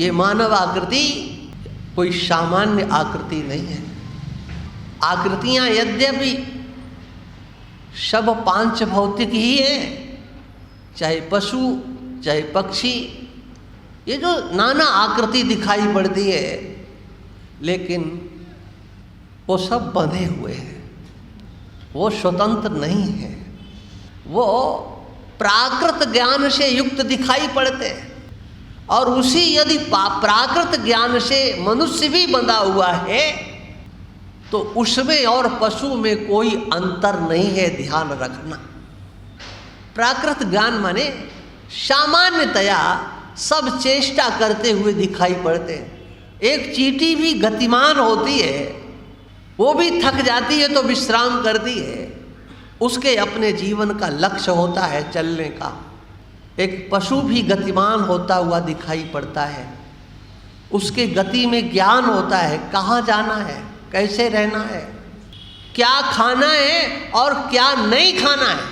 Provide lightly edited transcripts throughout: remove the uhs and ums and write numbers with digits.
ये मानव आकृति कोई सामान्य आकृति नहीं है। आकृतियां यद्यपि सब पांच भौतिक ही हैं, चाहे पशु चाहे पक्षी, ये जो नाना आकृति दिखाई पड़ती है, लेकिन वो सब बंधे हुए हैं, वो स्वतंत्र नहीं है, वो प्राकृत ज्ञान से युक्त दिखाई पड़ते हैं। और उसी यदि प्राकृत ज्ञान से मनुष्य भी बंधा हुआ है तो उसमें और पशु में कोई अंतर नहीं है, ध्यान रखना। प्राकृत ज्ञान माने सामान्यतया सब चेष्टा करते हुए दिखाई पड़ते हैं। एक चींटी भी गतिमान होती है, वो भी थक जाती है तो विश्राम करती है, उसके अपने जीवन का लक्ष्य होता है चलने का। एक पशु भी गतिमान होता हुआ दिखाई पड़ता है, उसके गति में ज्ञान होता है, कहाँ जाना है, कैसे रहना है, क्या खाना है और क्या नहीं खाना है,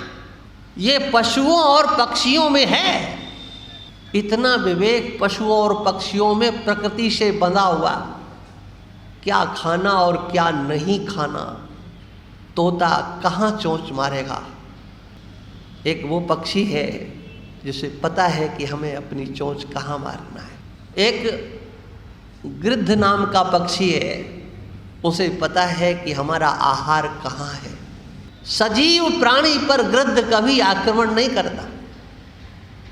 ये पशुओं और पक्षियों में है। इतना विवेक पशुओं और पक्षियों में प्रकृति से बंधा हुआ, क्या खाना और क्या नहीं खाना, तोता कहाँ चोंच मारेगा। एक वो पक्षी है जिसे पता है कि हमें अपनी चोंच कहाँ मारना है। एक गिद्ध नाम का पक्षी है, उसे पता है कि हमारा आहार कहाँ है। सजीव प्राणी पर गिद्ध कभी आक्रमण नहीं करता,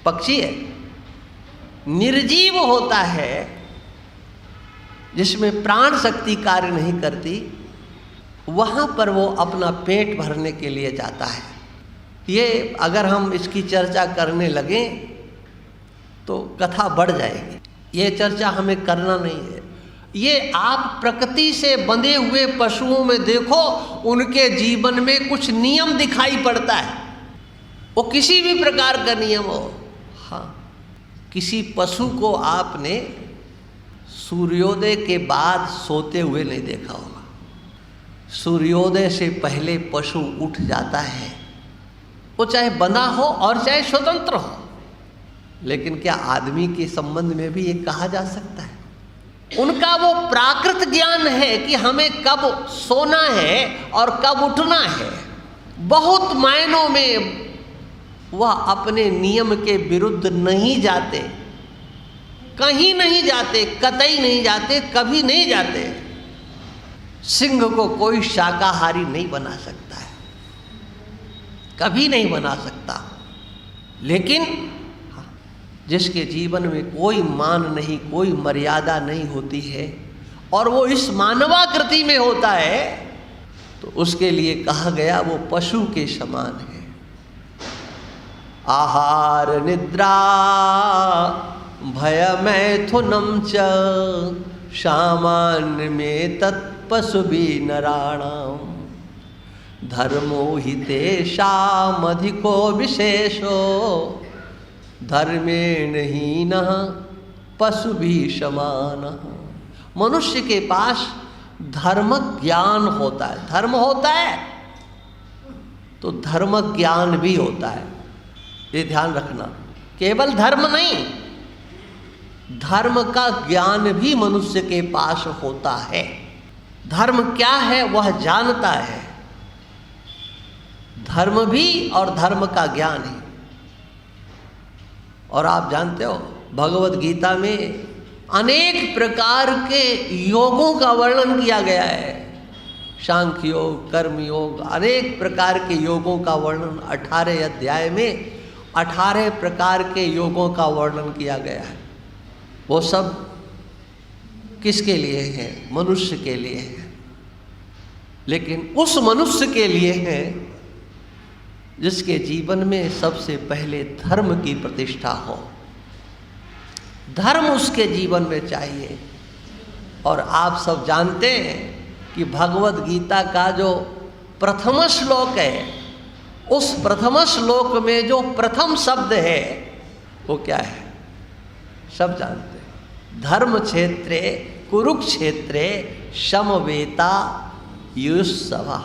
पक्षी है। निर्जीव होता है जिसमें प्राण शक्ति कार्य नहीं करती, वहाँ पर वो अपना पेट भरने के लिए जाता है। ये अगर हम इसकी चर्चा करने लगें तो कथा बढ़ जाएगी, ये चर्चा हमें करना नहीं है। ये आप प्रकृति से बंधे हुए पशुओं में देखो, उनके जीवन में कुछ नियम दिखाई पड़ता है, वो किसी भी प्रकार का नियम हो। हाँ, किसी पशु को आपने सूर्योदय के बाद सोते हुए नहीं देखा होगा। सूर्योदय से पहले पशु उठ जाता है, वो चाहे बंधा हो और चाहे स्वतंत्र हो। लेकिन क्या आदमी के संबंध में भी ये कहा जा सकता है? उनका वो प्राकृत ज्ञान है कि हमें कब सोना है और कब उठना है। बहुत मायनों में वह अपने नियम के विरुद्ध नहीं जाते, कहीं नहीं जाते, कतई नहीं जाते, कभी नहीं जाते। सिंह को कोई शाकाहारी नहीं बना सकता है, कभी नहीं बना सकता। लेकिन जिसके जीवन में कोई मान नहीं, कोई मर्यादा नहीं होती है और वो इस मानवाकृति में होता है, तो उसके लिए कहा गया वो पशु के समान है। आहार निद्रा भय मैथुनम च सामान्य में तत्पशुभि नराणाम धर्मो हि तेषाम् अधिको विशेषो धर्मेण हीनः पशुभिः समानः। मनुष्य के पास धर्म ज्ञान होता है, धर्म होता है तो धर्म ज्ञान भी होता है, ये ध्यान रखना। केवल धर्म नहीं, धर्म का ज्ञान भी मनुष्य के पास होता है। धर्म क्या है वह जानता है, धर्म भी और धर्म का ज्ञान ही। और आप जानते हो भगवत गीता में अनेक प्रकार के योगों का वर्णन किया गया है। सांख्य योग, कर्म योग, अनेक प्रकार के योगों का वर्णन 18 अध्याय में 18 प्रकार के योगों का वर्णन किया गया है। वो सब किसके लिए है? मनुष्य के लिए है। लेकिन उस मनुष्य के लिए है जिसके जीवन में सबसे पहले धर्म की प्रतिष्ठा हो। धर्म उसके जीवन में चाहिए। और आप सब जानते हैं कि भगवत गीता का जो प्रथम श्लोक है, उस प्रथम श्लोक में जो प्रथम शब्द है वो क्या है? सब जानते हैं। धर्म क्षेत्रे कुरुक्षेत्रे समवेता युयुत्सवा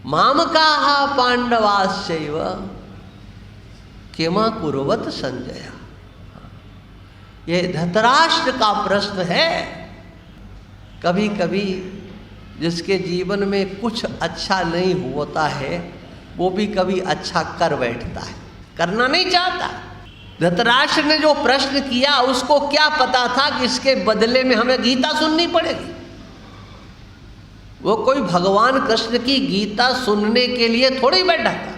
मामकाः पांडवाश्चैव किमकुर्वत संजय। ये धृतराष्ट्र का प्रश्न है। कभी कभी जिसके जीवन में कुछ अच्छा नहीं होता है वो भी कभी अच्छा कर बैठता है, करना नहीं चाहता। धृतराष्ट्र ने जो प्रश्न किया उसको क्या पता था कि इसके बदले में हमें गीता सुननी पड़ेगी। वो कोई भगवान कृष्ण की गीता सुनने के लिए थोड़ी बैठा था,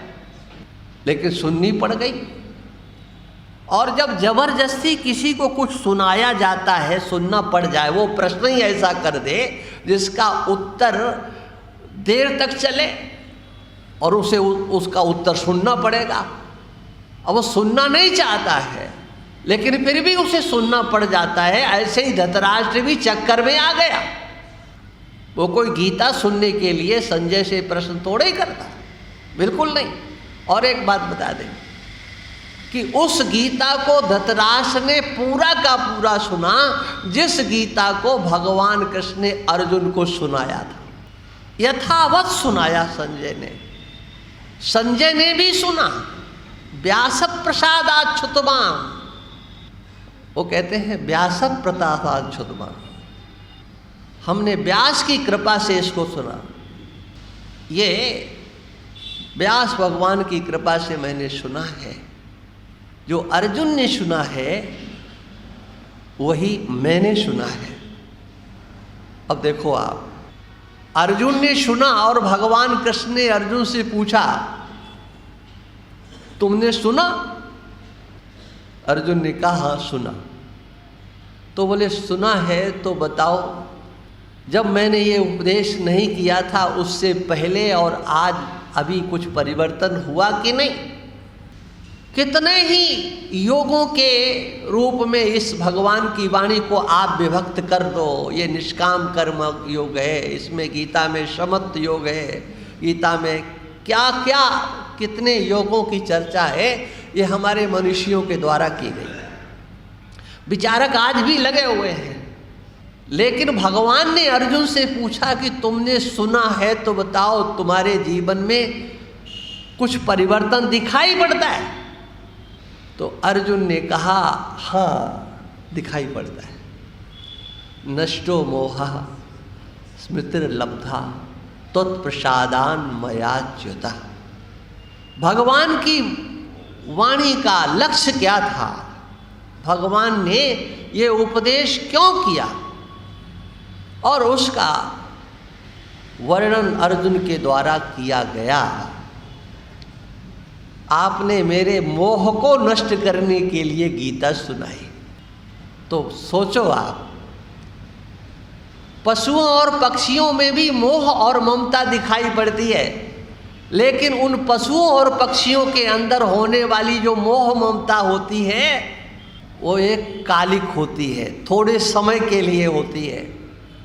लेकिन सुननी पड़ गई। और जब जबरदस्ती किसी को कुछ सुनाया जाता है, सुनना पड़ जाए, वो प्रश्न ही ऐसा कर दे जिसका उत्तर देर तक चले और उसे उसका उत्तर सुनना पड़ेगा। अब वो सुनना नहीं चाहता है लेकिन फिर भी उसे सुनना पड़ जाता है। ऐसे ही धृतराष्ट्र भी चक्कर में आ गया। वो कोई गीता सुनने के लिए संजय से प्रश्न थोड़े ही करता, बिल्कुल नहीं। और एक बात बता दें कि उस गीता को धृतराष्ट्र ने पूरा का पूरा सुना जिस गीता को भगवान कृष्ण ने अर्जुन को सुनाया था। यथावत सुनाया संजय ने भी सुना। व्यास प्रसादाच्युतवान, वो कहते हैं व्यास प्रसादाच्युतवान, हमने व्यास की कृपा से इसको सुना। ये व्यास भगवान की कृपा से मैंने सुना है। जो अर्जुन ने सुना है वही मैंने सुना है। अब देखो आप, अर्जुन ने सुना और भगवान कृष्ण ने अर्जुन से पूछा तुमने सुना? अर्जुन ने कहा सुना। तो बोले सुना है तो बताओ, जब मैंने ये उपदेश नहीं किया था उससे पहले और आज अभी कुछ परिवर्तन हुआ कि नहीं? कितने ही योगों के रूप में इस भगवान की वाणी को आप विभक्त कर दो। ये निष्काम कर्म योग है, इसमें गीता में समत्व योग है, गीता में क्या क्या कितने योगों की चर्चा है, ये हमारे मनुष्यों के द्वारा की गई। विचारक आज भी लगे हुए हैं। लेकिन भगवान ने अर्जुन से पूछा कि तुमने सुना है तो बताओ तुम्हारे जीवन में कुछ परिवर्तन दिखाई पड़ता है? तो अर्जुन ने कहा हाँ दिखाई पड़ता है। नष्टो मोहः स्मृतिर्लब्धा त्वत्प्रसादान् मयाच्युतः। भगवान की वाणी का लक्ष्य क्या था? भगवान ने ये उपदेश क्यों किया और उसका वर्णन अर्जुन के द्वारा किया गया। आपने मेरे मोह को नष्ट करने के लिए गीता सुनाई। तो सोचो आप, पशुओं और पक्षियों में भी मोह और ममता दिखाई पड़ती है, लेकिन उन पशुओं और पक्षियों के अंदर होने वाली जो मोह ममता होती है वो एक कालिक होती है, थोड़े समय के लिए होती है।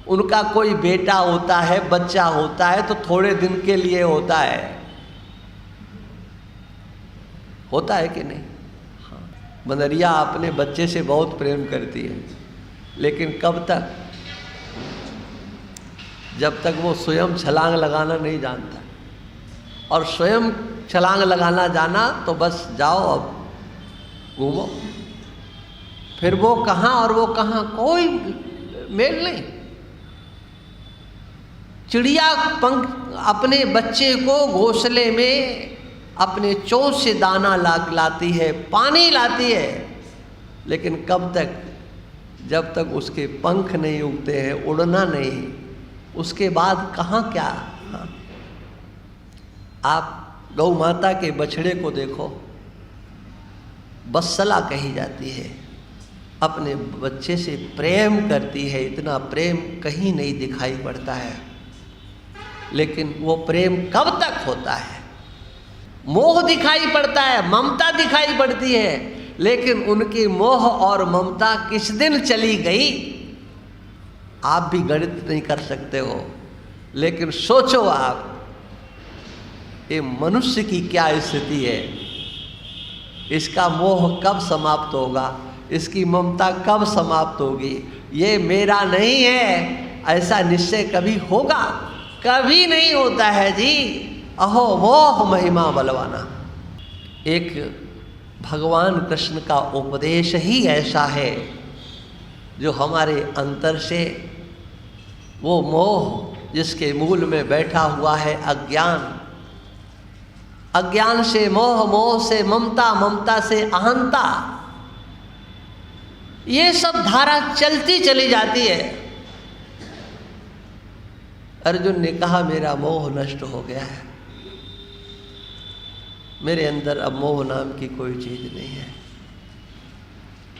उनका कोई बेटा होता है, बच्चा होता है तो थोड़े दिन के लिए होता है कि नहीं? हाँ, बनरिया अपने बच्चे से बहुत प्रेम करती है, लेकिन कब तक? जब तक वो स्वयं छलांग लगाना नहीं जानता। और स्वयं छलांग लगाना जाना तो बस जाओ अब घूमो, फिर वो कहाँ और वो कहाँ कोई मेल नहीं। चिड़िया पंख अपने बच्चे को घोंसले में अपने चोंच से दाना लाती है, पानी लाती है, लेकिन कब तक? जब तक उसके पंख नहीं उगते हैं, उड़ना नहीं, उसके बाद कहाँ क्या। हाँ। आप गौ माता के बछड़े को देखो, बत्सला कही जाती है, अपने बच्चे से प्रेम करती है। इतना प्रेम कहीं नहीं दिखाई पड़ता है, लेकिन वो प्रेम कब तक होता है? मोह दिखाई पड़ता है, ममता दिखाई पड़ती है, लेकिन उनकी मोह और ममता किस दिन चली गई आप भी गणित नहीं कर सकते हो। लेकिन सोचो आप, ये मनुष्य की क्या स्थिति है? इसका मोह कब समाप्त होगा? इसकी ममता कब समाप्त होगी? ये मेरा नहीं है ऐसा निश्चय कभी होगा? कभी नहीं होता है जी। अहो मोह महिमा बलवाना। एक भगवान कृष्ण का उपदेश ही ऐसा है जो हमारे अंतर से, वो मोह जिसके मूल में बैठा हुआ है अज्ञान, अज्ञान से मोह, मोह से ममता, ममता से अहंता, ये सब धारा चलती चली जाती है। अर्जुन ने कहा मेरा मोह नष्ट हो गया है, मेरे अंदर अब मोह नाम की कोई चीज नहीं है।